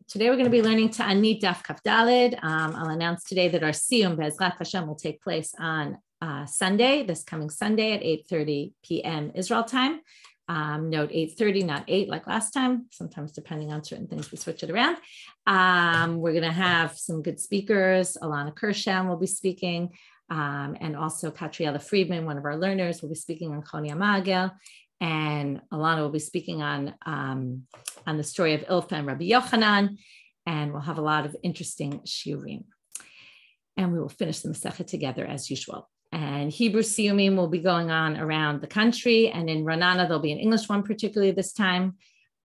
Today we're going to be learning Taanit Daf Kaf Daled. I'll announce today that our Siyum Be'ezrat Hashem will take place on Sunday, this coming Sunday at 8:30 p.m. Israel time. Note 8:30, not 8 like last time. Sometimes depending on certain things, we switch it around. We're going to have some good speakers. Alana Kersham will be speaking. And also Katriella Friedman, one of our learners, will be speaking on Choni Amagel. And Alana will be speaking on the story of Ilfa and Rabbi Yochanan, and we'll have a lot of interesting shiurim. And we will finish the Masechet together as usual. And Hebrew siyumim will be going on around the country, and in Ranana there'll be an English one particularly this time.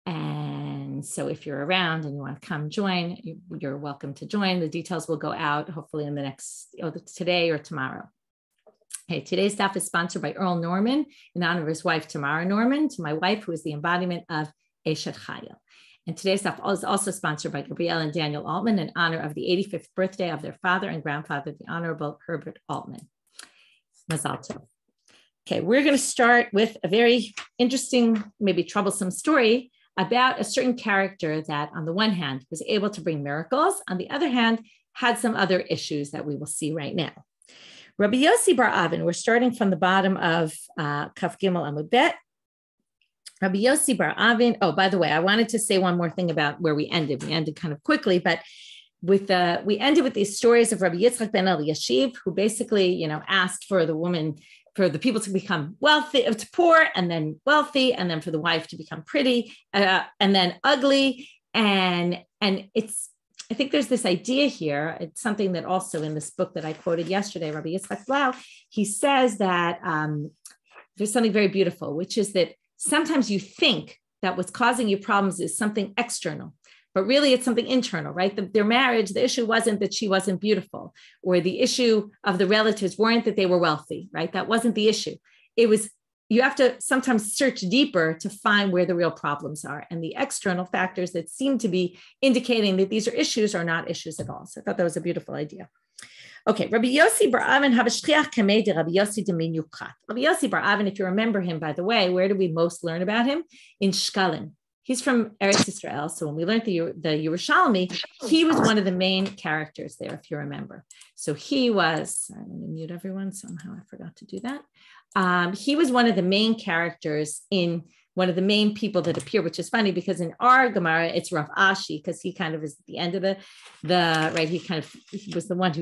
And so if you're around and you want to come join, you're welcome to join. The details will go out hopefully in the next, today or tomorrow. Okay, today's daf is sponsored by Earl Norman in honor of his wife, Tamara Norman, to my wife, who is the embodiment of Eshet Chayil. And today's daf is also sponsored by Gabrielle and Daniel Altman in honor of the 85th birthday of their father and grandfather, the Honorable Herbert Altman. Mazal tov. Okay, we're going to start with a very interesting, maybe troublesome story about a certain character that, on the one hand, was able to bring miracles, on the other hand, had some other issues that we will see right now. Rabbi Yossi bar Avin, we're starting from the bottom of Kaf Gimel Amud Bet. Rabbi Yossi bar Avin, oh, by the way, I wanted to say one more thing about where we ended. We ended kind of quickly, but we ended with these stories of Rabbi Yitzchak ben Eliashiv, who basically, asked for the people to become wealthy, to poor, and then wealthy, and then for the wife to become pretty, and then ugly. And I think there's this idea here. It's something that also in this book that I quoted yesterday, Rabbi Yitzchak Blau, he says that there's something very beautiful, which is that sometimes you think that what's causing you problems is something external, but really it's something internal, right? Their marriage, the issue wasn't that she wasn't beautiful, or the issue of the relatives weren't that they were wealthy, right? That wasn't the issue. It was, you have to sometimes search deeper to find where the real problems are. And the external factors that seem to be indicating that these are issues are not issues at all. So I thought that was a beautiful idea. Okay, Rabbi Yossi bar Avin, Rabbi Yossi de Minyukhat. Rabbi Yossi bar Avin, if you remember him, by the way, where do we most learn about him? In Shkalim. He's from Eretz Yisrael. So when we learned the Yerushalmi, he was one of the main characters there, if you remember. So he was, let me mute everyone. Somehow I forgot to do that. He was one of the main characters in one of the main people that appear, which is funny because in our Gemara, it's Rav Ashi, because he kind of is at the end of he was the one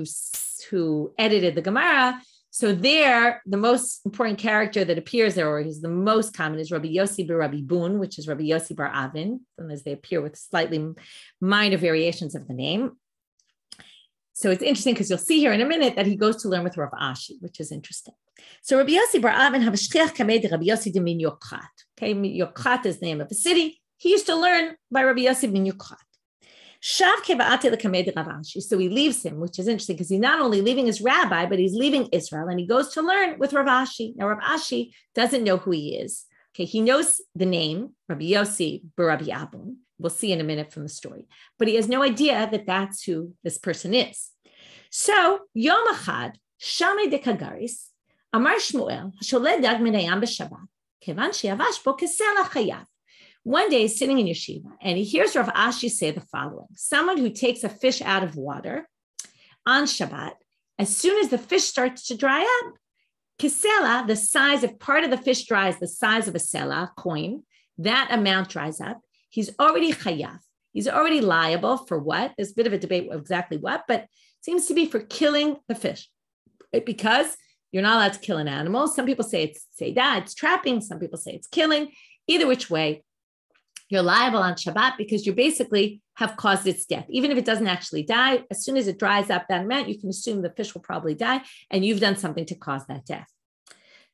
who edited the Gemara. So there, the most important character that appears there, or he's the most common, is Rabbi Yossi bar Rabbi Bun, which is Rabbi Yossi bar Avin, and as they appear with slightly minor variations of the name. So it's interesting because you'll see here in a minute that he goes to learn with Rav Ashi, which is interesting. So Rabbi Yossi bar Avin, Havashchiach Kamei Rabbi Yossi de Min Yokhat. Okay, Yokhat is the name of a city. He used to learn by Rabbi Yossi Min Yokhat. Shav Kevaate leKamei Rav Ashi. So he leaves him, which is interesting because he's not only leaving his rabbi, but he's leaving Israel, and he goes to learn with Rav Ashi. Now Rav Ashi doesn't know who he is. Okay, he knows the name Rabbi Yossi bar Rabbi Abun. We'll see in a minute from the story, but he has no idea that that's who this person is. So Yom Echad, Shamei de Kagaris, Amar Shmuel, Hasholed Dag Minayam b'Shabbat, Kevan she'avash bo kesela chayav. One day he's sitting in yeshiva and he hears Rav Ashi say the following: someone who takes a fish out of water on Shabbat, as soon as the fish starts to dry up, kesela, the size of part of the fish dries, the size of a sela, coin, that amount dries up. He's already chayav. He's already liable for what? There's a bit of a debate exactly what, but it seems to be for killing the fish, right? Because you're not allowed to kill an animal. Some people say it's trapping. Some people say it's killing. Either which way, you're liable on Shabbat because you basically have caused its death. Even if it doesn't actually die, as soon as it dries up that amount, you can assume the fish will probably die and you've done something to cause that death.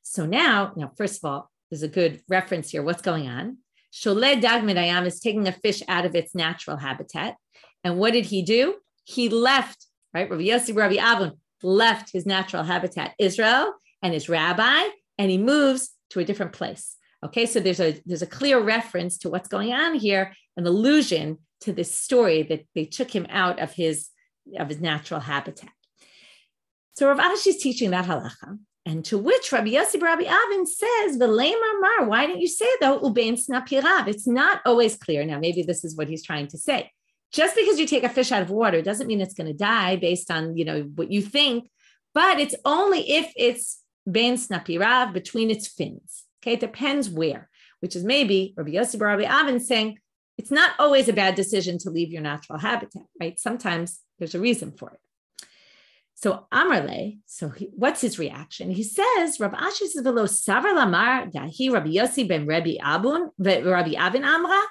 So now, first of all, there's a good reference here. What's going on? Sholed Dag Minayam is taking a fish out of its natural habitat. And what did he do? He left, right? Rabbi Yossi Rabbi Avun left his natural habitat, Israel, and his rabbi, and he moves to a different place. Okay, so there's a clear reference to what's going on here, an allusion to this story that they took him out of his natural habitat. So Rav Ashi is teaching that halacha. And to which Rabbi Yossi bar Rabbi Avin says, "V'leimar mar, why don't you say though, ubein snapirav?" It's not always clear. Now, maybe this is what he's trying to say. just because you take a fish out of water doesn't mean it's going to die based on, what you think, but it's only if it's ben snapirav, between its fins. Okay, it depends where, which is maybe Rabbi Yossi bar Rabbi Avin saying it's not always a bad decision to leave your natural habitat, right? Sometimes there's a reason for it. So Amarle, what's his reaction? He says, Rabbi Ashi says, "V'lo savar lamar dahi Rabbi Yossi ben Rabbi Avin Amra."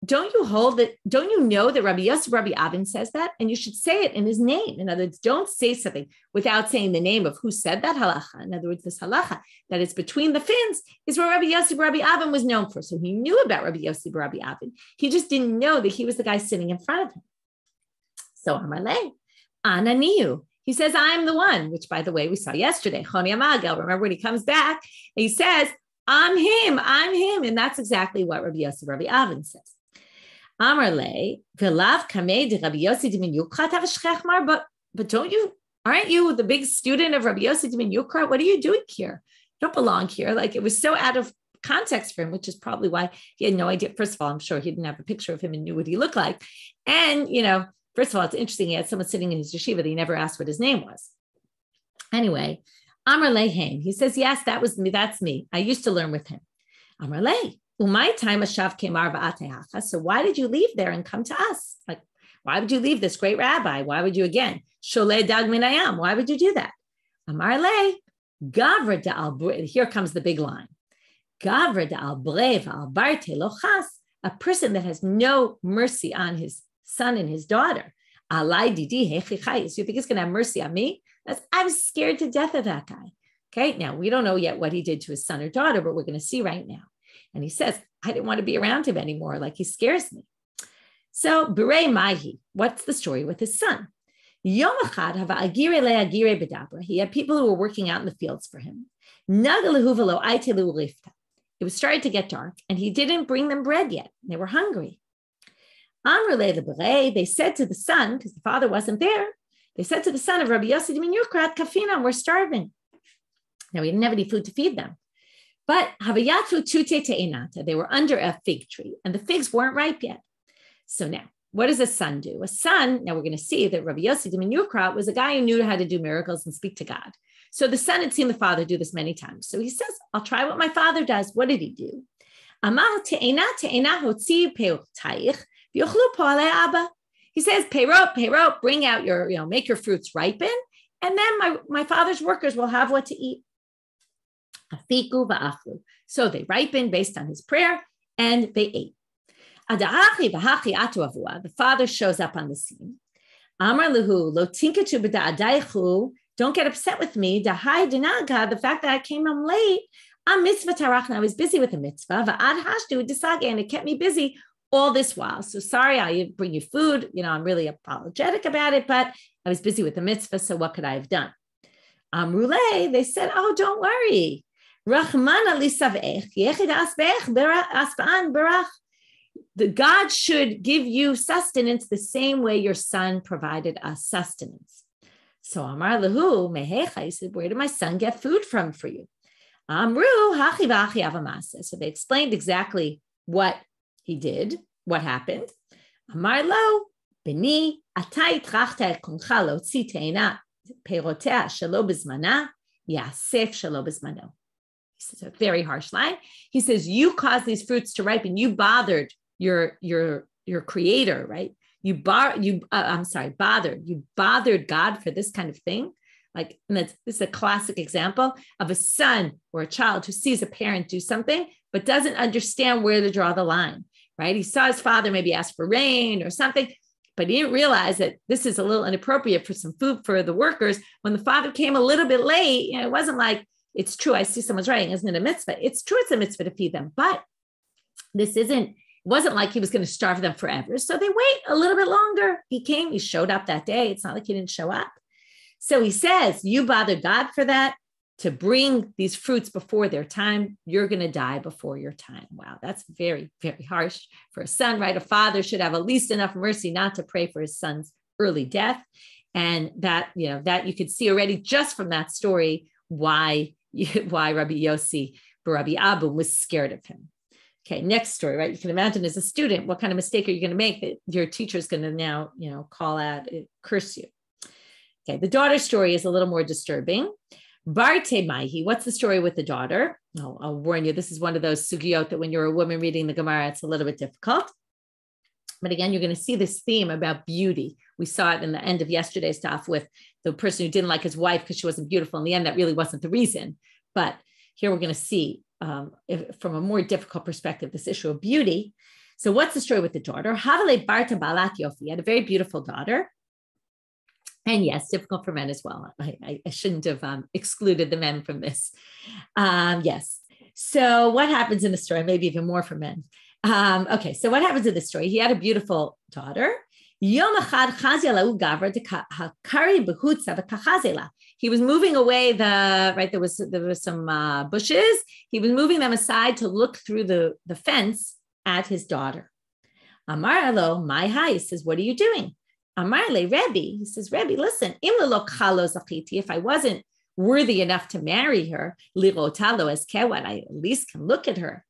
Don't you hold that? Don't you know that Rabbi Yossi Rabbi Avin says that? And you should say it in his name. In other words, don't say something without saying the name of who said that halacha. In other words, this halacha that it's between the fins is what Rabbi Yossi Rabbi Avin was known for. So he knew about Rabbi Yossi Rabbi Avin. He just didn't know that he was the guy sitting in front of him. So Amarle, Ananiu. He says, I'm the one, which by the way, we saw yesterday. Choni Amagel, remember when he comes back, he says, I'm him. And that's exactly what Rabbi Yossi Rabbi Avin says. Amarle, Vilav Kameh de Rabbi Yossi de Minyukra Tavashchechmar, but aren't you the big student of Rabbi Yossi de Minyukra? What are you doing here? You don't belong here. Like, it was so out of context for him, which is probably why he had no idea. First of all, I'm sure he didn't have a picture of him and knew what he looked like. And, first of all, it's interesting. He had someone sitting in his yeshiva that he never asked what his name was. Anyway, Amarle Haim, he says, yes, that was me. That's me. I used to learn with him. Amarle. Umay time ashav kemar va'atehacha. So why did you leave there and come to us? Like, why would you leave this great rabbi? Why would you again? Sholeh dag minayam. Why would you do that? Amar le gavra da'al. Here comes the big line. Gavra da'al brev al barte lochas. A person that has no mercy on his son and his daughter. Alai didi hechichayis. You think he's going to have mercy on me? I was scared to death of that guy. Okay, now we don't know yet what he did to his son or daughter, but we're going to see right now. And he says, I didn't want to be around him anymore. Like, he scares me. So, Berei Mahi, what's the story with his son? Yom Echad hava agire le'agire bedabra. He had people who were working out in the fields for him. Nagalehu v'lo aitelu lifta. It was starting to get dark, and he didn't bring them bread yet. They were hungry. Amrele the Berei, they said to the son, because the father wasn't there, they said to the son of Rabbi Yossi Dimin Yukrat, Kafina, we're starving. Now, we didn't have any food to feed them. But havayatu tute te'inata, they were under a fig tree, and the figs weren't ripe yet. So now, what does a son do? A son, now we're going to see that Rabbi Yossi Dimin Yukrat was a guy who knew how to do miracles and speak to God. So the son had seen the father do this many times. So he says, I'll try what my father does. What did he do? Amar te'ena hotzi peotayich v'yochlu po'alei abba. He says, peirot, bring out your, make your fruits ripen, and then my father's workers will have what to eat. Afiku va'achlu. So they ripened based on his prayer, and they ate. Adahachi v'hachi atu avua. The father shows up on the scene. Amar lehu lo tinkatu b'da'adaychu. Don't get upset with me. Dahai dinaga. The fact that I came home late. I'm mitzvah tarachna. I was busy with a mitzvah. Va'ad hashdu disage, and it kept me busy all this while. So sorry, I bring you food. I'm really apologetic about it, but I was busy with the mitzvah. So what could I have done? Amrule, they said, oh, don't worry. Rahmana lisavech yechid asbech asbaan barach. The God should give you sustenance the same way your son provided us sustenance. So Amar lehu mehecha, he said, where did my son get food from for you? Amru hachi v'achi avamasa. So they explained exactly what he did, what happened. Amar lo beni atai trachta et kuncha lotzi teina perotea shelo bezmana yasef shelo bezmano. He says a very harsh line. He says, you caused these fruits to ripen. You bothered your creator, right? You bothered God for this kind of thing. Like, and this is a classic example of a son or a child who sees a parent do something, but doesn't understand where to draw the line, right? He saw his father maybe ask for rain or something, but he didn't realize that this is a little inappropriate for some food for the workers. When the father came a little bit late, it wasn't like, it's true, I see someone's writing, isn't it a mitzvah? It's true, it's a mitzvah to feed them, but it wasn't like he was going to starve them forever. So they wait a little bit longer. He came, he showed up that day. It's not like he didn't show up. So he says, you bothered God for that, to bring these fruits before their time. You're going to die before your time. Wow, that's very, very harsh for a son, right? A father should have at least enough mercy not to pray for his son's early death. And that you could see already just from that story why Rabbi Yossi, Rabbi Abu was scared of him. Okay, next story, right? You can imagine as a student, what kind of mistake are you going to make that your teacher is going to now, call out, curse you. Okay, the daughter story is a little more disturbing. Barte Maihi, what's the story with the daughter? Oh, I'll warn you, this is one of those sugiot that when you're a woman reading the Gemara, it's a little bit difficult. But again, you're going to see this theme about beauty. We saw it in the end of yesterday's stuff with the person who didn't like his wife because she wasn't beautiful. In the end, that really wasn't the reason. But here we're going to see from a more difficult perspective, this issue of beauty. So what's the story with the daughter? Havale Barta Balat Yofi had a very beautiful daughter. And yes, difficult for men as well. I shouldn't have excluded the men from this. Yes. So what happens in the story? Maybe even more for men. Okay, so what happens in the story? He had a beautiful daughter. He was moving away there was some bushes. He was moving them aside to look through the fence at his daughter. Amar alo, my hi, he says, what are you doing? Amar le Rebbe, he says, Rebbe, listen, if I wasn't worthy enough to marry her, lirotalo es kewad, I at least can look at her.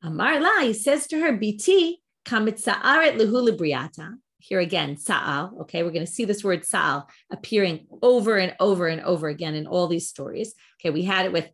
Amar la, he says to her, biti kamitzaaret lehu libriata. Here again, sa'al. Okay, we're going to see this word sa'al appearing over and over and over again in all these stories. Okay, we had it with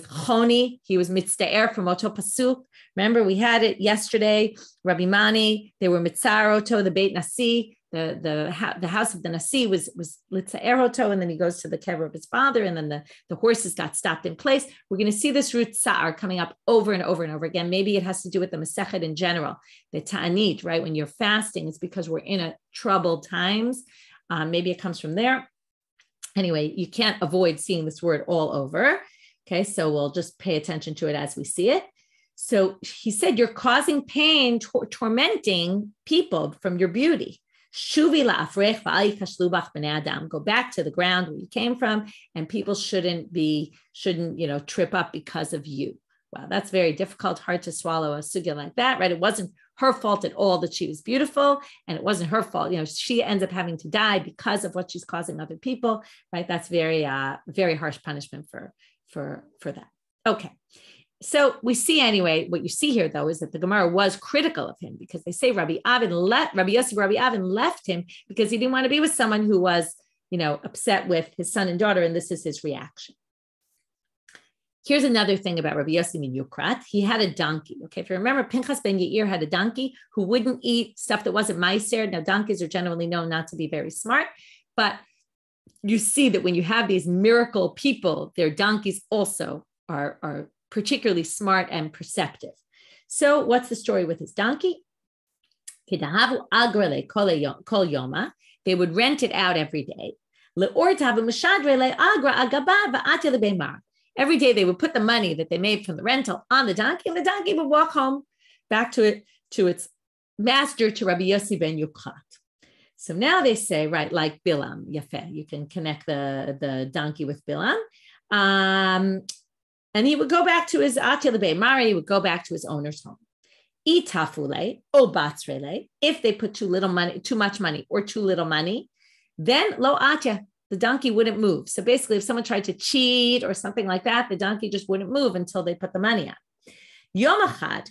Choni. He was mitzta'er from Oto Pasuk. Remember, we had it yesterday. Rabbi Mani, they were mitzar Oto, the Beit Nasi. The house of the Nasi was litza'er Oto, and then he goes to the kever of his father, and then the horses got stopped in place. We're going to see this root sa'ar coming up over and over and over again. Maybe it has to do with the Masechet in general. The Taanit, right? When you're fasting, it's because we're in a troubled times. Maybe it comes from there. Anyway, you can't avoid seeing this word all over. Okay, so we'll just pay attention to it as we see it. So he said, you're causing pain, tormenting people from your beauty. Shuvi la'afrech v'al yikashlu bach b'nei adam. Go back to the ground where you came from, and people shouldn't trip up because of you. Wow, that's very difficult, hard to swallow a sugya like that, right? It wasn't her fault at all that she was beautiful, and it wasn't her fault. She ends up having to die because of what she's causing other people, right? That's very, very harsh punishment for that. Okay. So we see anyway, what you see here though, is that the Gemara was critical of him because they say Rabbi Avin left him because he didn't want to be with someone who was, upset with his son and daughter. And this is his reaction. Here's another thing about Rabbi Yossi min Yukrat. He had a donkey. Okay. If you remember, Pinchas ben Yair had a donkey who wouldn't eat stuff that wasn't meiser. Now donkeys are generally known not to be very smart, but you see that when you have these miracle people, their donkeys also are particularly smart and perceptive. So what's the story with his donkey? They would rent it out every day. Every day they would put the money that they made from the rental on the donkey, and the donkey would walk home back to its master, to Rabbi Yossi ben Yukrat. So now they say, right, like Bilam, Yafeh, you can connect the donkey with Bilam. And he would go back to his Mari, he would go back to his owner's home. Itafule, o batsrele, if they put too much money or too little money, then lo atya, the donkey wouldn't move. So basically, if someone tried to cheat or something like that, the donkey just wouldn't move until they put the money on. Yom achad,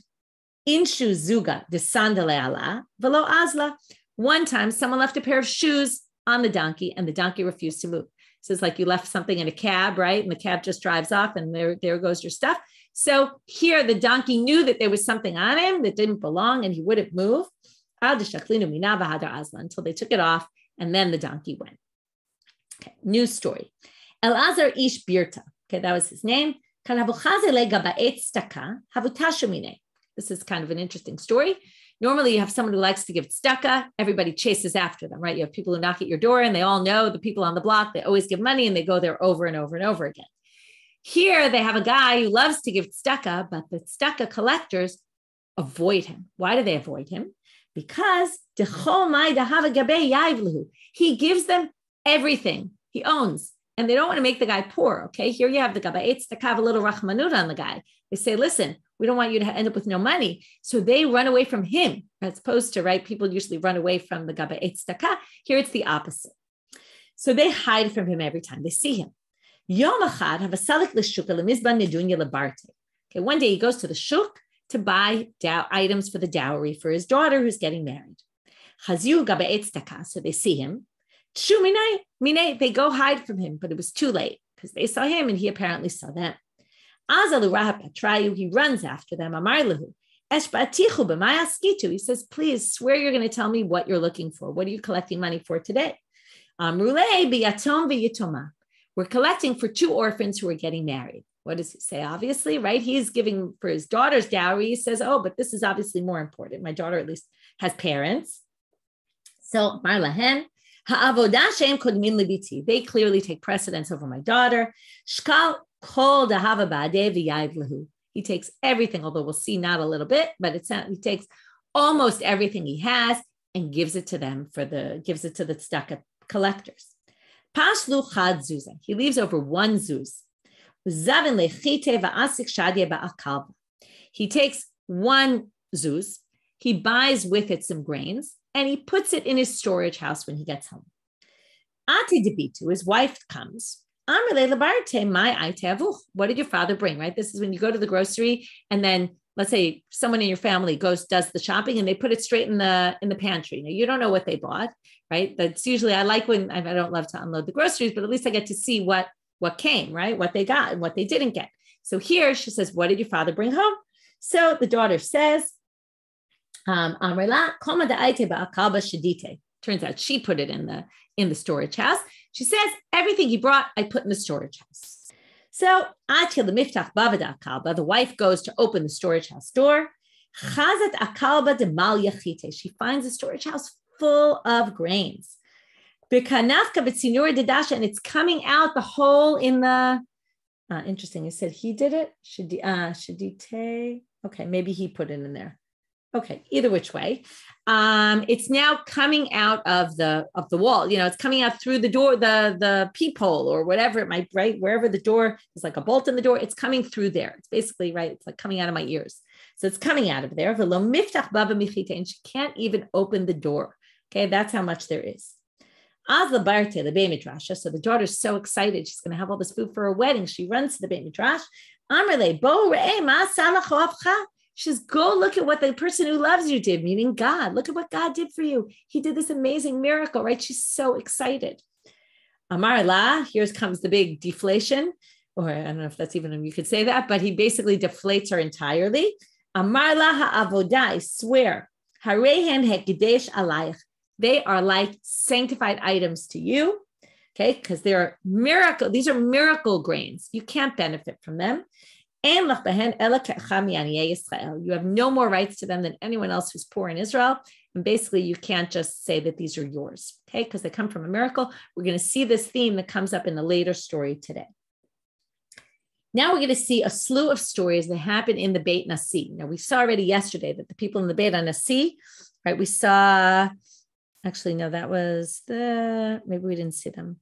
inshu zuga de sandale ala, velo azla. One time, someone left a pair of shoes on the donkey, and the donkey refused to move. So it's like you left something in a cab, right? And the cab just drives off, and there goes your stuff. So here the donkey knew that there was something on him that didn't belong, and he wouldn't move until they took it off, and then the donkey went. Okay, new story. Elazar ish birta. Okay, that was his name. This is kind of an interesting story. Normally you have someone who likes to give tzedakah. Everybody chases after them, right? You have people who knock at your door and they all know the people on the block. They always give money and they go there over and over and over again. Here they have a guy who loves to give tzedakah, but the tzedakah collectors avoid him. Why do they avoid him? Because he gives them everything he owns, and they don't want to make the guy poor. Okay, here you have the gabayetz to have a little rachmanut on the guy. They say, listen, we don't want you to end up with no money. So they run away from him, as opposed to, right, people usually run away from the gabayetz taka. Here it's the opposite. So they hide from him every time they see him. Yom achad have a salik l'shuk l'mizban nedunya lebarte. Okay, one day he goes to the shuk to buy items for the dowry for his daughter who's getting married. So they see him. They go hide from him, but it was too late because they saw him and he apparently saw them. He runs after them. He says, please swear you're going to tell me what you're looking for. What are you collecting money for today? We're collecting for 2 orphans who are getting married. What does he say? Obviously, right? He's giving for his daughter's dowry. He says, oh, but this is obviously more important. My daughter at least has parents. So Marlahen, they clearly take precedence over my daughter. He takes everything, although we'll see not a little bit, but he takes almost everything he has and gives it to them gives it to the tzedakah collectors. He leaves over 1 zuz. He takes 1 zuz, he buys with it some grains, and he puts it in his storage house when he gets home. His wife comes. What did your father bring, right? This is when you go to the grocery and then let's say someone in your family does the shopping and they put it straight in the pantry. Now, you don't know what they bought, right? That's usually, I like when I don't love to unload the groceries, but at least I get to see what came, right? What they got and what they didn't get. So here she says, what did your father bring home? So the daughter says, turns out she put it in the storage house. She says, everything he brought, I put in the storage house. So the wife goes to open the storage house door. She finds the storage house full of grains. And it's coming out the hole in the, interesting, he said he did it. Okay, maybe he put it in there. Okay, either which way. It's now coming out of the wall. It's coming out through the door, the peephole or whatever it might, right? Wherever the door is like a bolt in the door, it's coming through there. It's basically, right, it's like coming out of my ears. So it's coming out of there. And she can't even open the door. Okay, that's how much there is. So the daughter's so excited. She's going to have all this food for her wedding. She runs to the Beit Midrash. She says, go look at what the person who loves you did, meaning God. Look at what God did for you. He did this amazing miracle, right? She's so excited. Amar la, here comes the big deflation, or I don't know if that's even, you could say that, but he basically deflates her entirely. Amar la ha'avodah, I swear, harehen hekdesh alayich. They are like sanctified items to you, okay? Because these are miracle grains. You can't benefit from them. You have no more rights to them than anyone else who's poor in Israel. And basically, you can't just say that these are yours, okay? Because they come from a miracle. We're going to see this theme that comes up in a later story today. Now we're going to see a slew of stories that happen in the Beit Nasi. Now, we saw already yesterday that the people in the Beit Nasi, right? We saw, actually, no, that was maybe we didn't see them.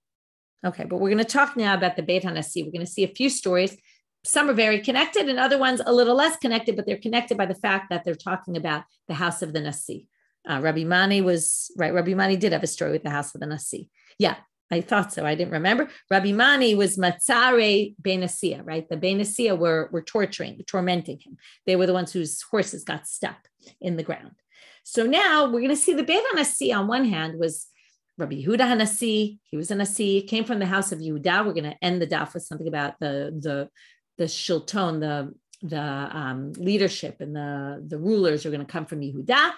Okay, but we're going to talk now about the Beit Nasi. We're going to see a few stories. Some are very connected and other ones a little less connected, but they're connected by the fact that they're talking about the house of the Nasi. Rabbi Mani was, right, Rabbi Mani did have a story with the house of the Nasi. Yeah, I thought so. I didn't remember. Rabbi Mani was Matzare Benasia, right? The Benasia were tormenting him. They were the ones whose horses got stuck in the ground. So now we're going to see the Beit Nasi on one hand was Rabbi Yehuda HaNasi. He was a Nasi, came from the house of Yehuda. We're going to end the daf with something about the shilton, the leadership and the rulers are going to come from Yehuda.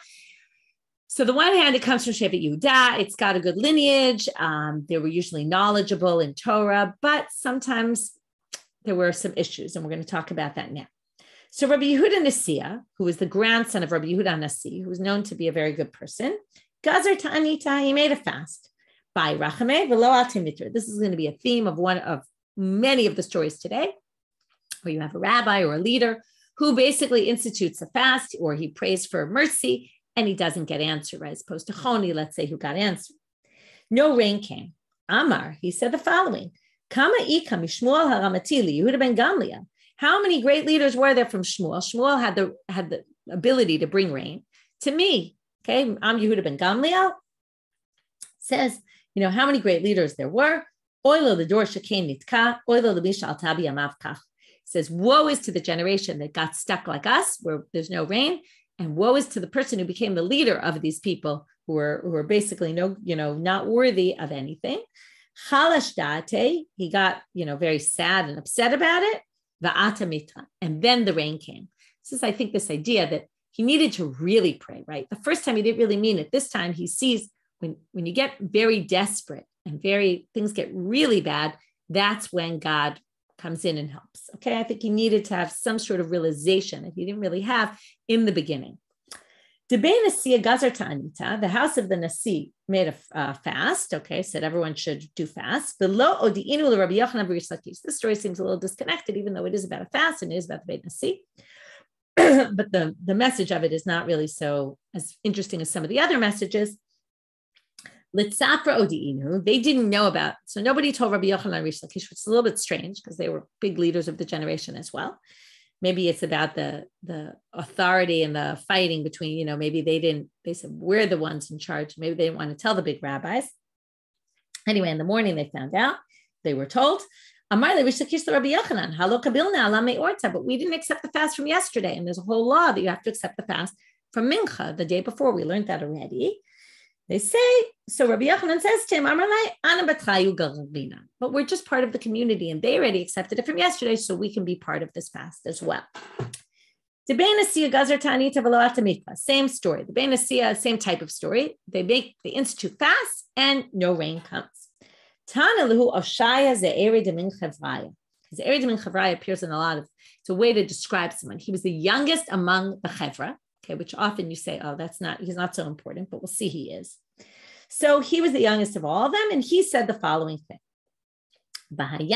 So the one hand, it comes from Shevet Yehuda. It's got a good lineage. They were usually knowledgeable in Torah, but sometimes there were some issues, and we're going to talk about that now. So Rabbi Yehuda Nasiya, who was the grandson of Rabbi Yehuda Nasi, who was known to be a very good person, Gazer Taanit, he made a fast by Rachameh v'lo al Timiter. This is going to be a theme of one of many of the stories today, where you have a rabbi or a leader who basically institutes a fast, or he prays for mercy and he doesn't get answered, right? As opposed to Choni, let's say, who got answered. No rain came. Amar, he said the following, Kama ika mishmuel haramatili, Yehuda ben Gamliel. How many great leaders were there from Shmuel? Shmuel had the ability to bring rain. To me, okay, I'm Yehuda ben Gamliel, says, how many great leaders there were. Oilo the door shekain nitka, oilo the misha al tabi amavkach. says, woe is to the generation that got stuck like us, where there's no rain, and woe is to the person who became the leader of these people who are basically not worthy of anything. Chalash date, he got, very sad and upset about it. Va'ata mitra, and then the rain came. This is, I think, this idea that he needed to really pray, right? The first time he didn't really mean it. This time he sees when you get very desperate and things get really bad, that's when God comes in and helps. Okay, I think he needed to have some sort of realization that he didn't really have in the beginning. The house of the Nasi made a fast, okay, said everyone should do fast. This story seems a little disconnected, even though it is about a fast and it is about the Beit Nasi. But the message of it is not really so as interesting as some of the other messages. They didn't know about, so nobody told Rabbi Yochanan Rish Lakish, which is a little bit strange because they were big leaders of the generation as well. Maybe it's about the authority and the fighting between, maybe they said, we're the ones in charge. Maybe they didn't want to tell the big rabbis. Anyway, in the morning they found out, they were told, but we didn't accept the fast from yesterday. And there's a whole law that you have to accept the fast from Mincha the day before. We learned that already. They say, so Rabbi Yochanan says to him, but we're just part of the community and they already accepted it from yesterday, so we can be part of this fast as well. Same story. The Bein Asiyah, same type of story. They institute fast and no rain comes. Because Ze'eri de Min Chavraya appears in a lot of, it's a way to describe someone. He was the youngest among the Chevra. Okay, which often you say, oh, he's not so important, but we'll see he is. So he was the youngest of all of them, and he said the following thing. Okay,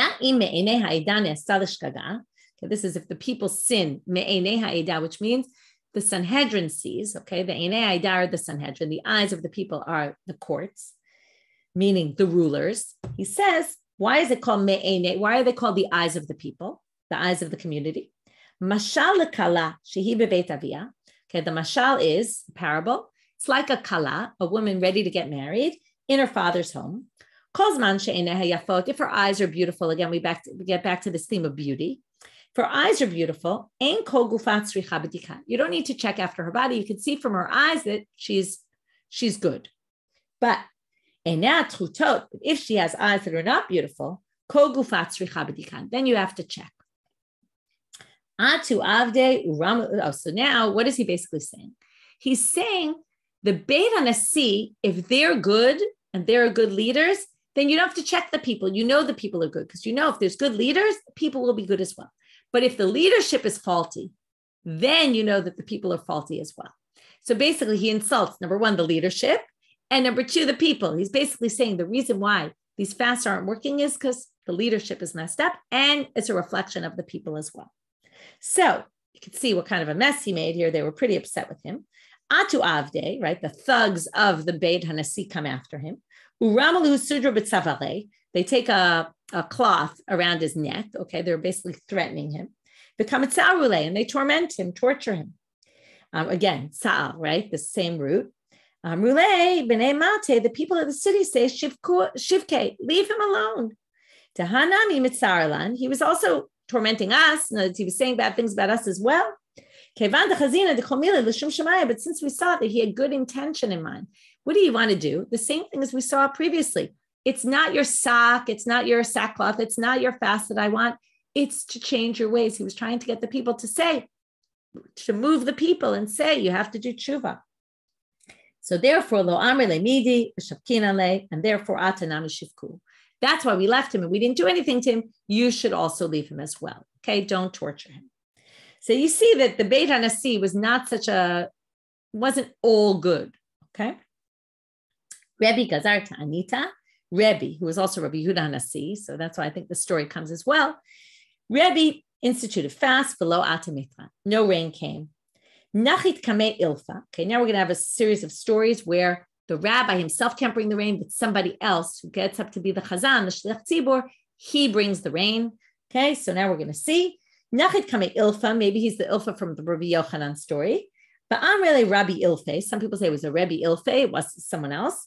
this is if the people sin, which means the Sanhedrin sees, okay, the Einei Haida are the Sanhedrin, the eyes of the people are the courts, meaning the rulers. He says, why is it called me'enei? Why are they called the eyes of the people, the eyes of the community? Mashal lekala shehi bebeit aviyah. Okay, the mashal is a parable. It's like a kala, a woman ready to get married in her father's home. If her eyes are beautiful, again, we get back to this theme of beauty. If her eyes are beautiful, you don't need to check after her body. You can see from her eyes that she's good. But if she has eyes that are not beautiful, then you have to check. So now what is he basically saying? He's saying the Beit HaNasi, if they're good and they're good leaders, then you don't have to check the people. You know the people are good because if there's good leaders, people will be good as well. But if the leadership is faulty, then you know that the people are faulty as well. So basically he insults, number one, the leadership, and number two, the people. He's basically saying the reason why these fasts aren't working is because the leadership is messed up and it's a reflection of the people as well. So you can see what kind of a mess he made here. They were pretty upset with him. Atu Avde, right? The thugs of the Beit HaNasi come after him. Uramalu Sudra B'Tzavare. They take a cloth around his neck. Okay, they're basically threatening him. Become a Tzarule, and they torment him, torture him. Again, Sa'al, right? The same root. Rule, B'nei Mate, the people of the city say, Shivke, leave him alone. Tahanami Mitzaralan, he was also tormenting us. He was saying bad things about us as well. But since we saw that he had good intention in mind, what do you want to do? The same thing as we saw previously. It's not your sock. It's not your sackcloth. It's not your fast that I want. It's to change your ways. He was trying to get the people to move the people and say, you have to do tshuva. So therefore, lo amri le midi, and therefore atanami shivku. That's why we left him and we didn't do anything to him. You should also leave him as well. Okay, don't torture him. So you see that the Beit HaNasi wasn't all good. Okay. Rebbe Gazar Taanita, Rebbe, who was also Rabbi Yehuda HaNasi, so that's why I think the story comes as well. Rebbe instituted fast below Atamitra. No rain came. Nachit Kamei Ilfa. Okay, now we're going to have a series of stories where the rabbi himself can't bring the rain, but somebody else who gets up to be the Chazan, the Shliach Tzibur, he brings the rain. Okay, so now we're going to see. Nachit Kamei Ilfa, maybe he's the Ilfa from the Rabbi Yochanan story. But I'm really Rabbi Ilfe. Some people say it was a Rabbi Ilfe, it was someone else.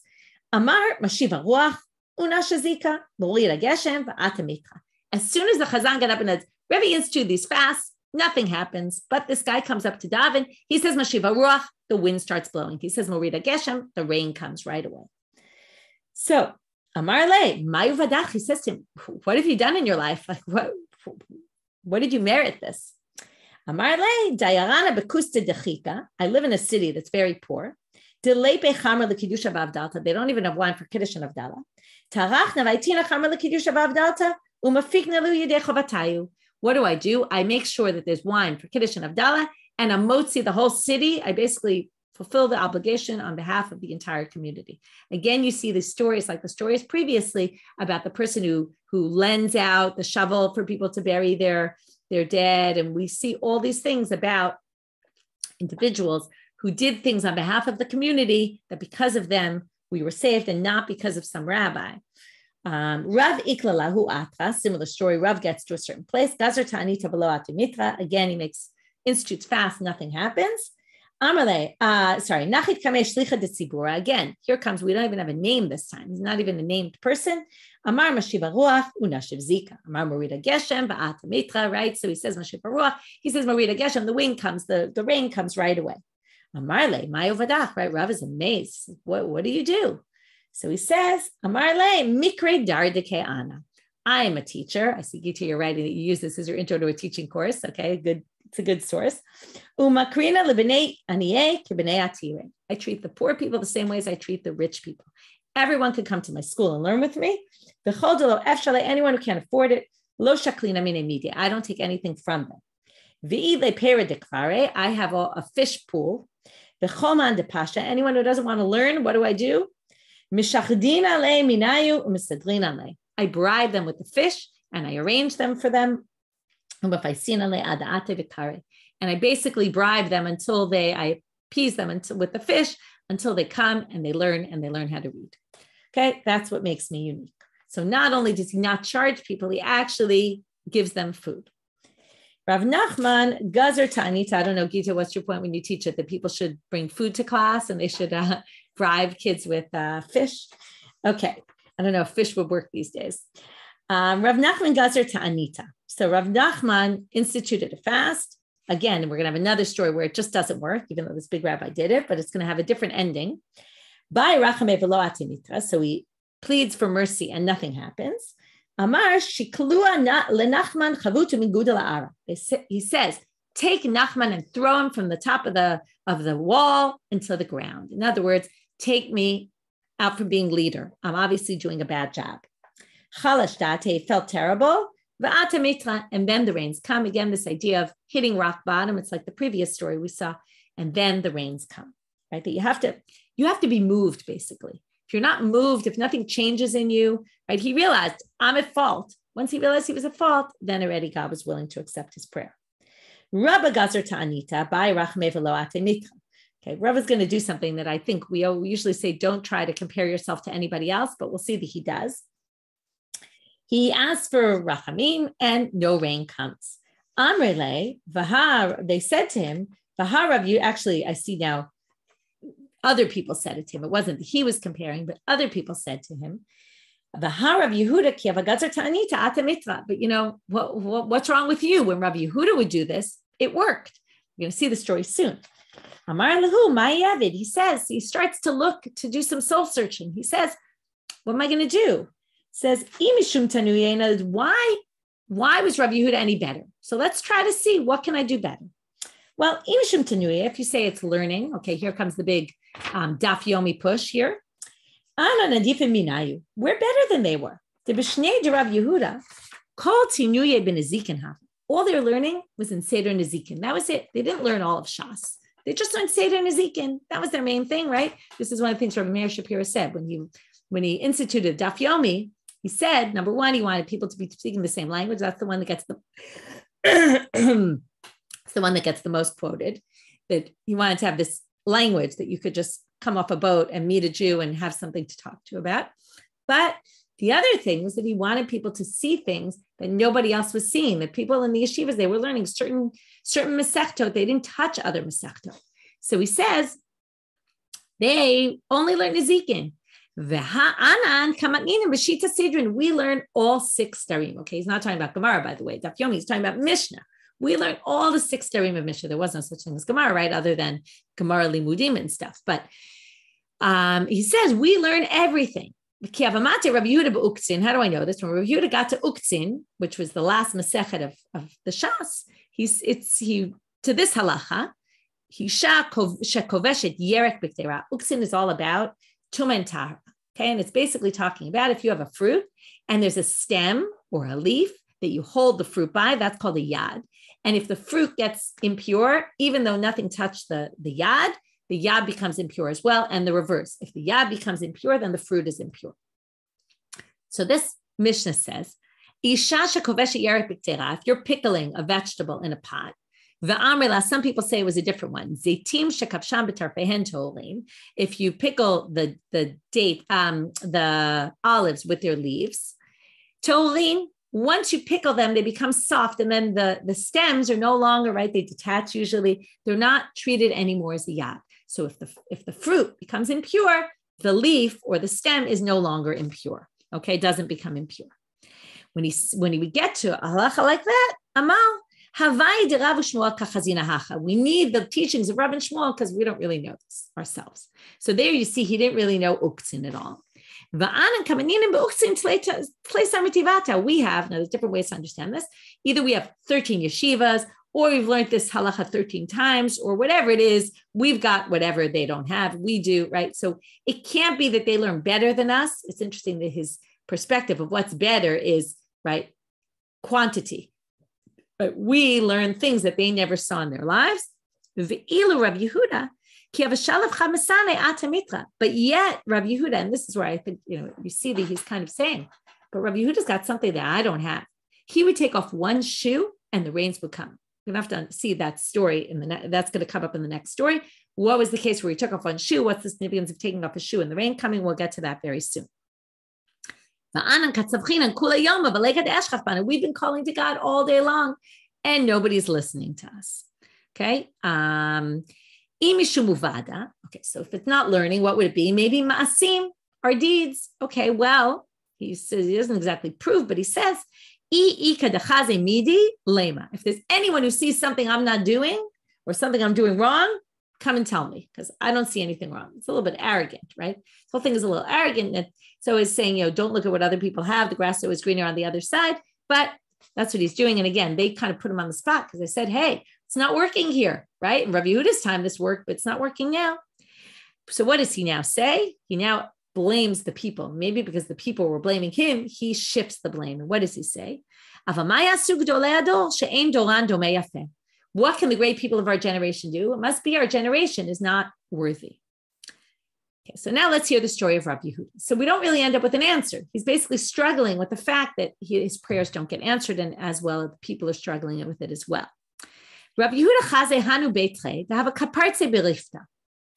Amar Mashiva Ruach, Una Shazika, Bolira Geshem, Va'atamika. As soon as the Chazan got up and said, Rebbe instituted these fasts. Nothing happens, but this guy comes up to daven. He says, Mashiva Ruach, the wind starts blowing. He says, Morida Geshem, the rain comes right away. So, Amar Le, Mayu Vadach, he says to him, what have you done in your life? Like, what did you merit this? Amar Le, Dayarana Bekusta Dechika, I live in a city that's very poor. They don't even have wine for Kiddush and Avdallah. What do? I make sure that there's wine for Kiddush and Avdallah, and a motzi, the whole city. I basically fulfill the obligation on behalf of the entire community. Again, you see the stories like the stories previously about the person who lends out the shovel for people to bury their dead. And we see all these things about individuals who did things on behalf of the community, that because of them, we were saved, and not because of some rabbi. Rav Iklalahu Atra, similar story. Rav gets to a certain place. Gazer Taanit below Atimitra. Again, he institutes fast, nothing happens. Nachit Kamesh Shlicha de Tzibura. Again, here comes, we don't even have a name this time. He's not even a named person. Amar Mashiva Ruach, Unashiv Zika. Amar Morida Geshem, Ba'atimitra, right? So he says Mashiva Ruach, he says Morida Geshem, the wind comes, the rain comes right away. Amarle, Mayovadach, right? Rav is amazed. What do you do? So he says, Amarle, Mikre Dardike Ana. I am a teacher. I see, Gita, you're writing that you use this as your intro to a teaching course. Okay, good. It's a good source. Umakrina lebnei aniye kibnei atire. I treat the poor people the same way as I treat the rich people. Everyone can come to my school and learn with me. V'chodelo efshale, anyone who can't afford it. Lo shaklina mine media. I don't take anything from them. V'ile peredikvare. I have a fish pool. V'choman de pasha. Anyone who doesn't want to learn, what do? Mishachdina le minayu umisadrina le. I bribe them with the fish and I arrange them for them. And I basically bribe them until I appease them with the fish until they come and they learn how to read. Okay, that's what makes me unique. So not only does he not charge people, he actually gives them food. Rav Nachman Gazer Taanit. I don't know, Gita, what's your point when you teach it that people should bring food to class and they should bribe kids with fish? Okay, I don't know if fish would work these days. Rav Nachman Gazer Taanita. So Rav Nachman instituted a fast. Again, we're going to have another story where it just doesn't work, even though this big rabbi did it, but it's going to have a different ending. By Rachamei v'lo atimitra. So he pleads for mercy and nothing happens. Amar shiklua lenachman chavutu min gudel ha'ara. He says, take Nachman and throw him from the top of the wall into the ground. In other words, take me out for being leader. I'm obviously doing a bad job. Chalash date, felt terrible. And then the rains come. Again, this idea of hitting rock bottom. It's like the previous story we saw. And then the rains come, right? That you have to be moved, basically. If you're not moved, if nothing changes in you, right? He realized, I'm at fault. Once he realized he was at fault, then already God was willing to accept his prayer. Rabba Gazer Ta'anita, by Rachmei v'lo atimitra. Okay, Rabba's going to do something that I think we usually say, don't try to compare yourself to anybody else, but we'll see that he does. He asks for rachamim and no rain comes. Amrele, Vahar, they said to him, Vahar Rav, you actually, I see now, other people said it to him. It wasn't he was comparing, but other people said to him, Vahar Rav Yehuda ki avagazer ta'anita atamitra. But you know, what's wrong with you? When Rav Yehuda would do this, it worked. You're going to see the story soon. Amar lahu ma'yavid. He says, he starts to look, to do some soul searching. He says, what am I going to do? Says, why was Rav Yehuda any better? So let's try to see, what can I do better? Well, if you say it's learning, okay, here comes the big daf yomi push here. We're better than they were. All their learning was in Seder Nezikin. That was it. They didn't learn all of Shas. They just learned Seder Nezikin. That was their main thing, right? This is one of the things Rabbi Meir Shapiro said when he instituted daf yomi. He said, number one, he wanted people to be speaking the same language. That's the one that gets the most quoted. That he wanted to have this language that you could just come off a boat and meet a Jew and have something to talk to about. But the other thing was that he wanted people to see things that nobody else was seeing. That people in the yeshivas, they were learning certain masechtot. They didn't touch other masechtot. So he says they only learned Nezikin. V'ha'anan kamatninim b'shita sidrin. We learn all 6 starim. Okay, he's not talking about Gemara, by the way. Daf Yomi, he's talking about Mishnah. We learn all the 6 starim of Mishnah. There was no such thing as Gemara, right? Other than Gemara limudim and stuff. But he says we learn everything. How do I know this? When Rabbi Yehuda got to Uktzin, which was the last Masechet of the Shas, he to this halacha, Uktzin is all about Tuma and Tahara. Okay, and it's basically talking about if you have a fruit and there's a stem or a leaf that you hold the fruit by, that's called a yad. And if the fruit gets impure, even though nothing touched the yad becomes impure as well, and the reverse. If the yad becomes impure, then the fruit is impure. So this Mishnah says, if you're pickling a vegetable in a pot, some people say it was a different one. If you pickle the olives with their leaves, once you pickle them, they become soft, and then the stems are no longer, right? They detach usually. They're not treated anymore as the yad. So if the fruit becomes impure, the leaf or the stem is no longer impure. Okay, it doesn't become impure. When we get to a halacha like that, amal, we need the teachings of Rav and Shmuel because we don't really know this ourselves. So there you see, he didn't really know Uktzin at all. We have, now there's different ways to understand this. Either we have 13 yeshivas, or we've learned this halacha 13 times, or whatever it is, we've got whatever they don't have, we do, right? So it can't be that they learn better than us. It's interesting that his perspective of what's better is, right, quantity. But we learn things that they never saw in their lives. But yet Rabbi Yehuda, and this is where I think, you see that he's kind of saying, but Rabbi Yehuda's got something that I don't have. He would take off one shoe and the rains would come. We're going to have to see that story that's going to come up in the next story. What was the case where he took off one shoe? What's the significance of taking off a shoe and the rain coming? We'll get to that very soon. We've been calling to God all day long and nobody's listening to us. Okay. Okay, so if it's not learning, what would it be? Maybe ma'asim, our deeds. Okay, well, he says he doesn't exactly prove, but he says, if there's anyone who sees something I'm not doing or something I'm doing wrong, come and tell me because I don't see anything wrong. It's a little bit arrogant, right? This whole thing is a little arrogant. It's always saying, don't look at what other people have. The grass is always greener on the other side. But that's what he's doing. And again, they kind of put him on the spot because they said, hey, it's not working here, right? In Rabbi Yehuda's time, this worked, but it's not working now. So what does he now say? He now blames the people. Maybe because the people were blaming him, he shifts the blame. And what does he say? What can the great people of our generation do? It must be our generation is not worthy. Okay, so now let's hear the story of Rabbi Yehuda. So we don't really end up with an answer. He's basically struggling with the fact that his prayers don't get answered, and as well, the people are struggling with it as well. Rabbi Yehuda chaze hanu beitre to have a kapartze berifta.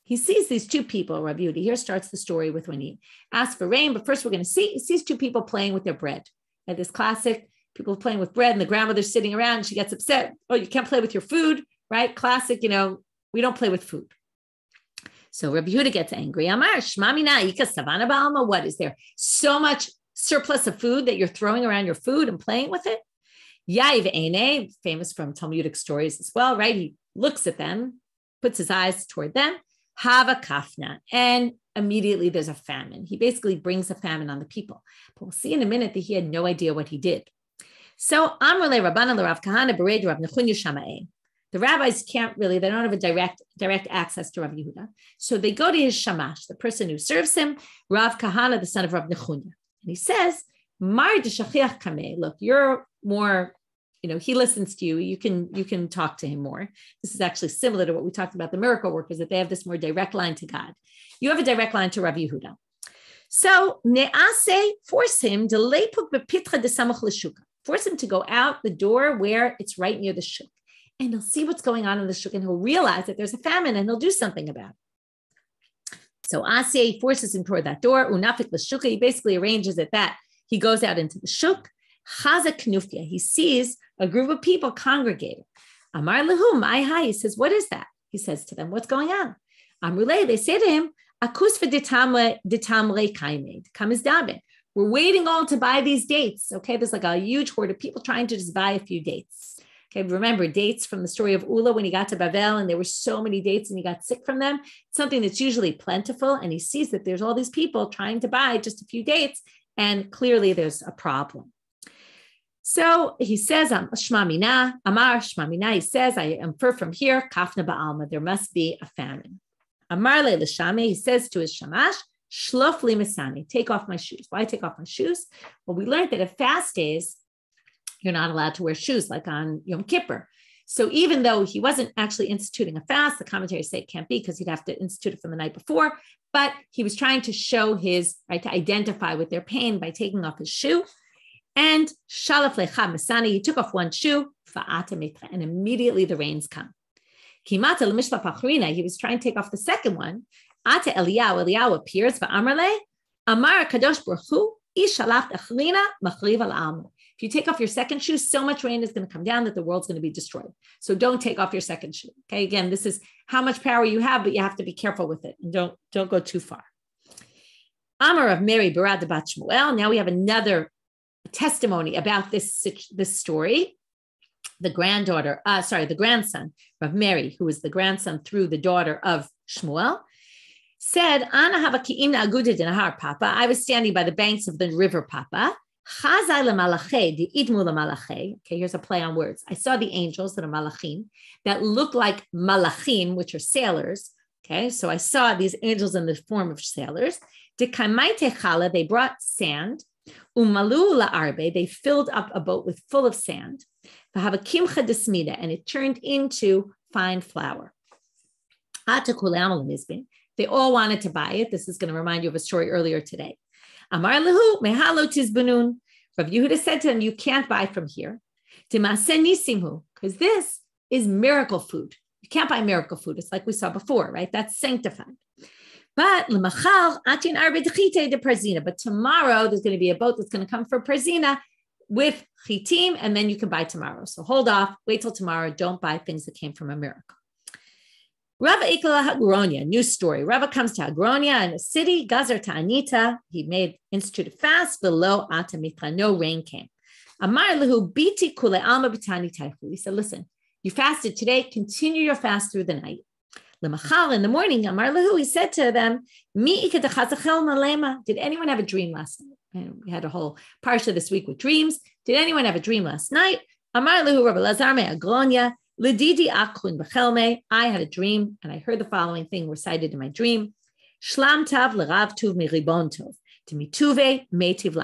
He sees these two people, Rabbi Yehuda. Here starts the story with when he asks for rain, but first we're going to see, he sees two people playing with their bread. And this classic, people playing with bread and the grandmother's sitting around and she gets upset. Oh, you can't play with your food, right? Classic, we don't play with food. So Rabbi Yehuda gets angry. Amar, shmamina ika savana ba'alma. What, is there so much surplus of food that you're throwing around your food and playing with it? Yaiv Eine, famous from Talmudic stories as well, right? He looks at them, puts his eyes toward them. Hava kafna, and immediately there's a famine. He basically brings a famine on the people. But we'll see in a minute that he had no idea what he did. So Amrle Rabbanit Rav Kahana Bered Rav Nechunya Shama'e. The rabbis can't really, they don't have a direct access to Rav Yehuda. So they go to his shamash, the person who serves him, Rav Kahana, the son of Rav Nechunya. And he says, Mar d'shachiach kameh. Look, you're more, he listens to you. You can talk to him more. This is actually similar to what we talked about the miracle workers, that they have this more direct line to God. You have a direct line to Rav Yehuda. So ne'ase, force him to leipuk bepitra de samach l'shuka. Force him to go out the door where it's right near the shuk. And he'll see what's going on in the shuk and he'll realize that there's a famine and he'll do something about it. So Asya forces him toward that door. Unafik l'shuka, he basically arranges it that he goes out into the shuk. Chaza knufya, he sees a group of people congregating. Amar lehu, my hi, he says, what is that? He says to them, what's going on? Amruleh, they say to him, Akusva ditamre kaime, kamizdabe. We're waiting all to buy these dates. Okay, there's like a huge horde of people trying to just buy a few dates. Okay, remember dates from the story of Ula when he got to Bavel and there were so many dates and he got sick from them. It's something that's usually plentiful, and he sees that there's all these people trying to buy just a few dates, and clearly there's a problem. So he says, Shma Mina, Amar Shma Mina, he says, I infer from here, Kafna Ba'alma, there must be a famine. Amar Le L'Shame, he says to his Shamash, Shlof Li Misani, take off my shoes. Why take off my shoes? Well, we learned that at fast days, you're not allowed to wear shoes like on Yom Kippur. So even though he wasn't actually instituting a fast, the commentaries say it can't be because he'd have to institute it from the night before, but he was trying to show his, right, to identify with their pain by taking off his shoe. And Shalaf Lecha Masani, he took off one shoe, and immediately the rains come. Kimata L'Mishpa Pachrina, he was trying to take off the second one. Ata Eliyahu appears, Va'amarle, Amar Kadosh Baruch Hu, Ishalach Achrina, Machriv al-Almu. If you take off your second shoe, so much rain is going to come down that the world's going to be destroyed. So don't take off your second shoe. Okay, again, this is how much power you have, but you have to be careful with it and don't go too far. Amar of Mary Barad Bat Shmuel. Now we have another testimony about this story. The grandson of Mary, who was the grandson through the daughter of Shmuel, said, Papa, I was standing by the banks of the river Papa. Okay, here's a play on words. I saw the angels that are malachim that look like malachim, which are sailors. Okay, so I saw these angels in the form of sailors. They brought sand. They filled up a boat full of sand. And it turned into fine flour. They all wanted to buy it. This is going to remind you of a story earlier today. Amar lehu mehalo tizbanun. Rav Yehuda said to him, you can't buy from here. Because this is miracle food. You can't buy miracle food. It's like we saw before, right? That's sanctified. But tomorrow there's going to be a boat that's going to come for Parzina with chitim, and then you can buy tomorrow. So hold off, wait till tomorrow. Don't buy things that came from a miracle. Rava Ikala Hagronia, new story. Rava comes to Hagronia in a city, Gazar Taanita. He instituted fast below Atamitra. No rain came. Amar lehu biti kule alma b'tani taichu. He said, listen, you fasted today, continue your fast through the night. Lemachal, in the morning, Amar lehu, he said to them, Mi ikadachazachel malema. Did anyone have a dream last night? And we had a whole parsha this week with dreams. Did anyone have a dream last night? Amar lehu Rabbi Lazar me Hagronia. Lididi akhun b'chelme. I had a dream, and I heard the following thing recited in my dream: Shlam tav l'rav tuv mi ribon tov, to mituve metiv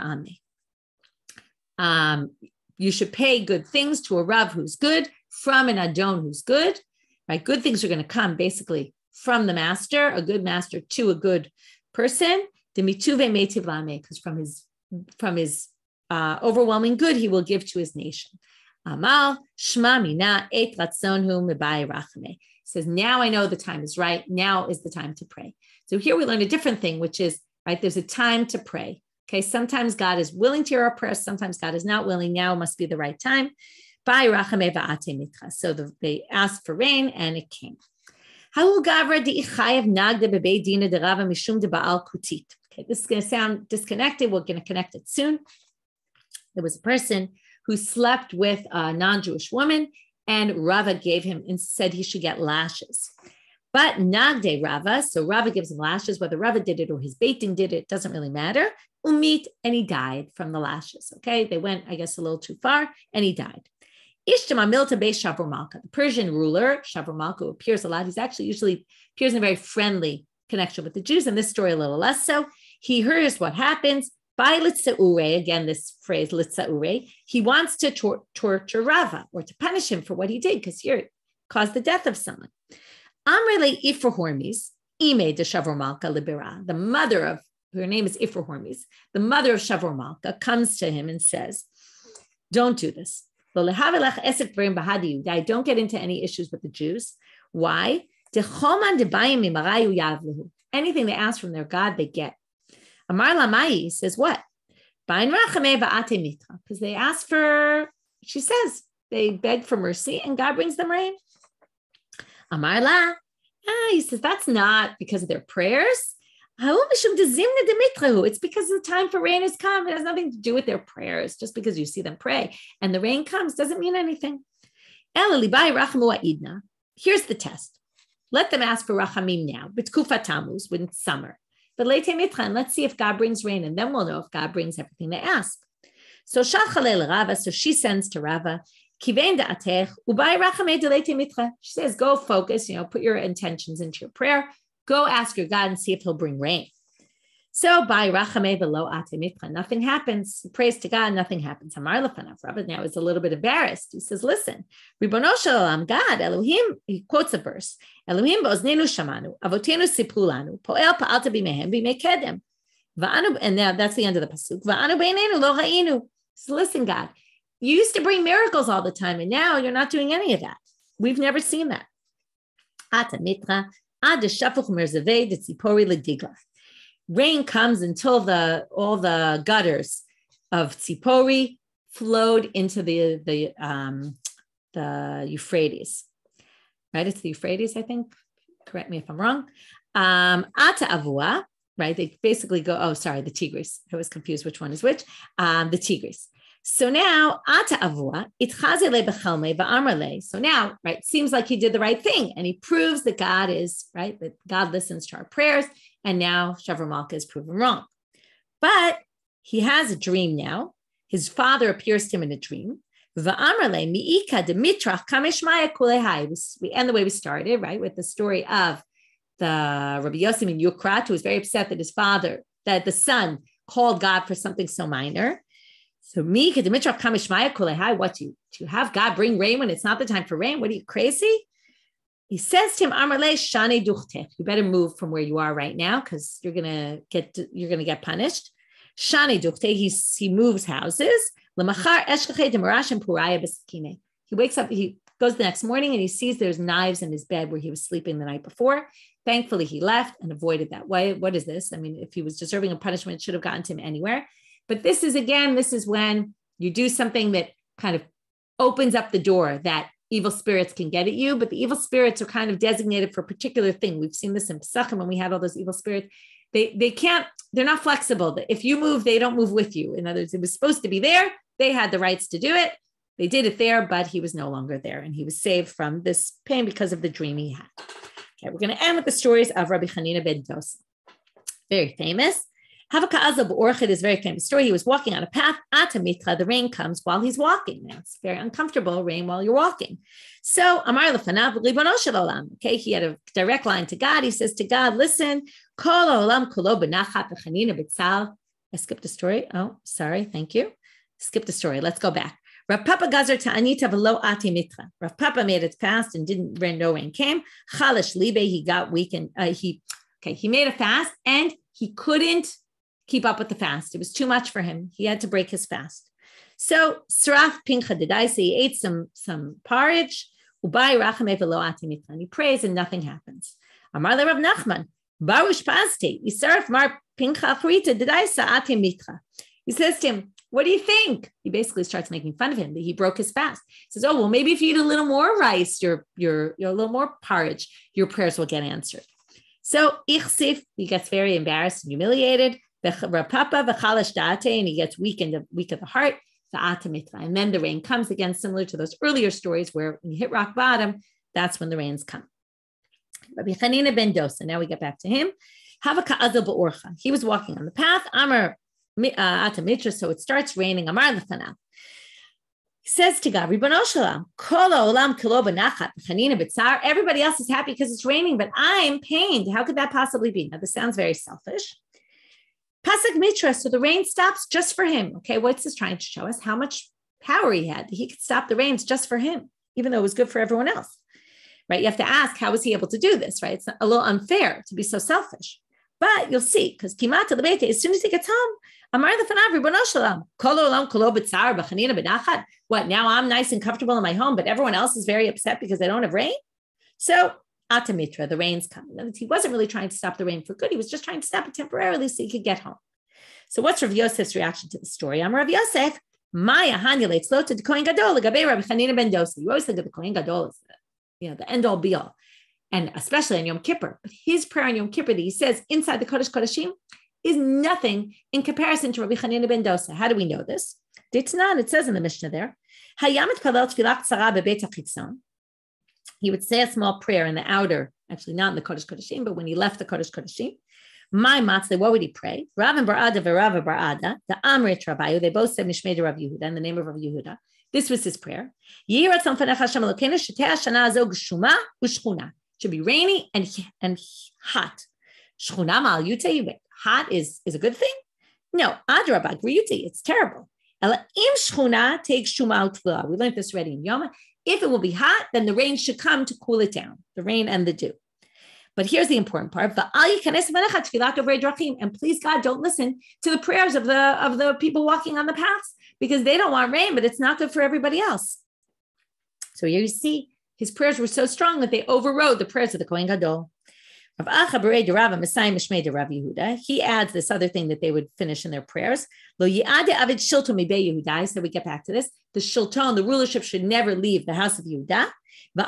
la'ame. You should pay good things to a rav who's good from an adon who's good. Right, good things are going to come basically from the master, a good master to a good person. To mituve metiv la'ame, because from his overwhelming good, he will give to his nation. Amal Shma Mina Et Ratzonhu Mebai Rachme. Says, now I know the time is right. Now is the time to pray. So here we learn a different thing, which is, right, there's a time to pray. Okay, sometimes God is willing to hear our prayers. Sometimes God is not willing. Now must be the right time. Bai Rachme Va'ate Mitra. So they asked for rain and it came. Hahu Gavra Di'ichayev Nagda Bebei Dina de Rava Mishum de Baal Kutit. Okay, this is going to sound disconnected. We're going to connect it soon. There was a person who slept with a non-Jewish woman, and Rava gave him and said he should get lashes. But Nagde Rava, so Rava gives him lashes, whether Rava did it or his Beit Din did it, doesn't really matter. Umit, and he died from the lashes. Okay, they went, I guess, a little too far, and he died. Ishtama Milta Beis Shavur Malka, the Persian ruler, Shavur Malka, who appears a lot. He's actually usually appears in a very friendly connection with the Jews, and this story a little less so. He hears what happens. By Litza'ure, again, this phrase, Litza'ure, he wants to torture Rava or to punish him for what he did, because here it caused the death of someone. Amrele Ifrahormis, Ime de Shavur Malka Libera, the mother of, her name is Ifrahormis, the mother of Shavur Malka, comes to him and says, don't do this. Don't get into any issues with the Jews. Why? Anything they ask from their God, they get. Amar Lamai says what? Because they ask for, she says, they beg for mercy and God brings them rain. Amar La, he says, that's not because of their prayers. It's because the time for rain has come. It has nothing to do with their prayers. Just because you see them pray and the rain comes doesn't mean anything. Here's the test. Let them ask for rachamim now. B'tkufa Tammuz, when it's summer. But let's see if God brings rain, and then we'll know if God brings everything they ask. So she sends to Rava. She says, go focus, put your intentions into your prayer. Go ask your God and see if he'll bring rain. So by Rachame velo ate mitra, nothing happens. He prays to God, nothing happens. Amar lefanav. Rabbi now is a little bit embarrassed. He says, listen, Ribono shel olam, God, Elohim, he quotes a verse. Elohim ba'oznenu shamanu, avotenu sipru lanu, po'el pa'alta bimehem b'mekedem. And now that's the end of the pasuk. Va'anu beinenu lo ha'inu. So listen, God, you used to bring miracles all the time, and now you're not doing any of that. We've never seen that. Ata mitra, ad shafuch merzavei de tzipori ledigla. Rain comes until all the gutters of Tzipori flowed into the Euphrates. Right? It's the Euphrates, I think. Correct me if I'm wrong. Ata avua, right? They basically go, the Tigris. I was confused which one is which. The Tigris. So now, Ata avua, itchazele bechalme va'amrle. So now, right, seems like he did the right thing. And he proves that God is, right, that God listens to our prayers. And now Shavra Malka is proven wrong. But he has a dream now. His father appears to him in a dream. We end the way we started, right, with the story of the Rabbi Yossi ben Yukrat, who was very upset that that the son called God for something so minor. So what do you have God bring rain when it's not the time for rain? What are you, crazy? He says to him, Amarle shani duchtech. You better move from where you are right now because you're gonna get punished. Shani duchtech. He moves houses. He wakes up. He goes the next morning and he sees there's knives in his bed where he was sleeping the night before. Thankfully, he left and avoided that. What is this? I mean, if he was deserving of punishment, it should have gotten to him anywhere. But this is when you do something that kind of opens up the door that evil spirits can get at you, but the evil spirits are kind of designated for a particular thing. We've seen this in Pesachim when we had all those evil spirits. They're not flexible. If you move, they don't move with you. In other words, it was supposed to be there. They had the rights to do it. They did it there, but he was no longer there. And he was saved from this pain because of the dream he had. Okay, we're going to end with the stories of Rabbi Hanina ben Dosa. Very famous. Havaka Azal B'Orchid is a very famous story. He was walking on a path. Ata Mitra, the rain comes while he's walking. Now, it's very uncomfortable, rain while you're walking. So, Amar Lefanav, Ribono shel olam. Okay, he had a direct line to God. He says to God, listen, Kol olam kulo b'nachat v'chanina b'tzal. I skipped a story. Oh, sorry. Thank you. Skipped a story. Let's go back. Rav Papa Gazer Taanit v'lo ati mitra. Rav Papa made it fast and no rain came. Chalish libe, he got weak and he made a fast and he couldn't keep up with the fast. It was too much for him. He had to break his fast. So Saraf Pincha Dedaisa, he ate some porridge. Ubai Rachame v'lo ati mitra. And he prays and nothing happens. Amar le Rav Nachman, Barush Paste, Yisaraf Mar Pincha Achrita Dedaisa ati mitra. He says to him, what do you think? He basically starts making fun of him that he broke his fast. He says, oh, well, maybe if you eat a little more rice, your a little more porridge, your prayers will get answered. So Ichsif, he gets very embarrassed and humiliated. Rapapa v'chalash da'ate, and he gets weak of the heart. And then the rain comes again, similar to those earlier stories where when you hit rock bottom, that's when the rains come. Rabbi Hanina ben Dosa. Now we get back to him. Havaka Azal b'Orcha. He was walking on the path. Amar Ata Mitra, so it starts raining. Amar Lefanav. He says to God, Ribono shel olam, kol ha'olam kilo b'nachat v'chanina b'tzar. Everybody else is happy because it's raining, but I'm pained. How could that possibly be? Now, this sounds very selfish. Pasuk Mitra, so the rain stops just for him. Okay, what's this trying to show us? How much power he had. He could stop the rains just for him, even though it was good for everyone else. Right? You have to ask, how was he able to do this? Right? It's a little unfair to be so selfish. But you'll see, because Kimata Lebete, as soon as he gets home, Amar Lefanav, Ribono shel olam, kol olam kolo b'tzar b'chanina b'nachat. What, now I'm nice and comfortable in my home, but everyone else is very upset because they don't have rain? So, Ata Mitra, the rain's coming. He wasn't really trying to stop the rain for good. He was just trying to stop it temporarily so he could get home. So what's Rav Yosef's reaction to the story? Amar Rav Yosef, Maya Hanyalate Slota de Kohen Gadol, Gabe Rabbi Hanina ben Dosa. You always think of the Kohen Gadol as the end all be all. and especially on Yom Kippur. But his prayer on Yom Kippur that he says inside the Kodesh Kodeshim is nothing in comparison to Rabbi Chanina ben Dosa. How do we know this? Ditnan, it says in the Mishnah there, he would say a small prayer in the outer, actually not in the Kodesh Kodeshim, but when he left the Kodesh Kodeshim, my matzah, what would he pray? Rav and Barada v'Rav Barada, the Amrit Rabbayu, they both said Mishmei de Rav Yehuda, in the name of Rav Yehuda. This was his prayer. Should be rainy and hot. Hot is a good thing? No, adrabah, it's terrible. We learned this already in Yoma. If it will be hot, then the rain should come to cool it down, the rain and the dew. But here's the important part. And please, God, don't listen to the prayers of the people walking on the paths, because they don't want rain, but it's not good for everybody else. So here you see, his prayers were so strong that they overrode the prayers of the Kohen Gadol. He adds this other thing that they would finish in their prayers. So we get back to this. The shilton, the rulership, should never leave the house of Yehuda. The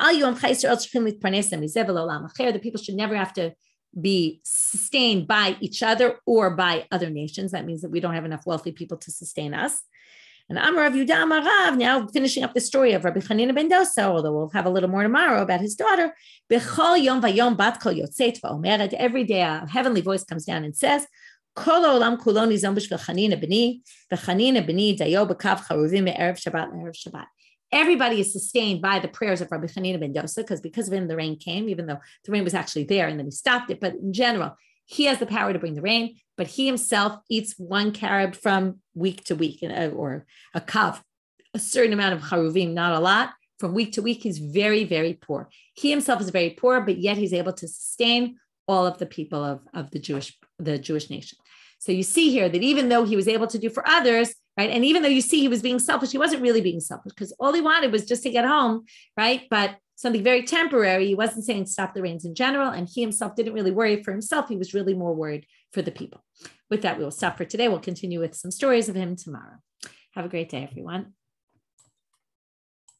people should never have to be sustained by each other or by other nations. That means that we don't have enough wealthy people to sustain us. And Amar Rav Yehuda Amar Rav, now finishing up the story of Rabbi Chanina ben Dosa, although we'll have a little more tomorrow about his daughter. Every day a heavenly voice comes down and says, everybody is sustained by the prayers of Rabbi Chanina ben Dosa, because of him the rain came, even though the rain was actually there and then he stopped it. But in general, he has the power to bring the rain, but he himself eats one carob from week to week, or a kav, a certain amount of charuvim, not a lot. From week to week, he's very, very poor. He himself is very poor, but yet he's able to sustain all of the people of the Jewish nation. So you see here that even though he was able to do for others, right, and even though you see he was being selfish, he wasn't really being selfish, because all he wanted was just to get home, right? But something very temporary. He wasn't saying stop the rains in general, and he himself didn't really worry for himself. He was really more worried for the people. With that, we will stop for today. We'll continue with some stories of him tomorrow. Have a great day, everyone.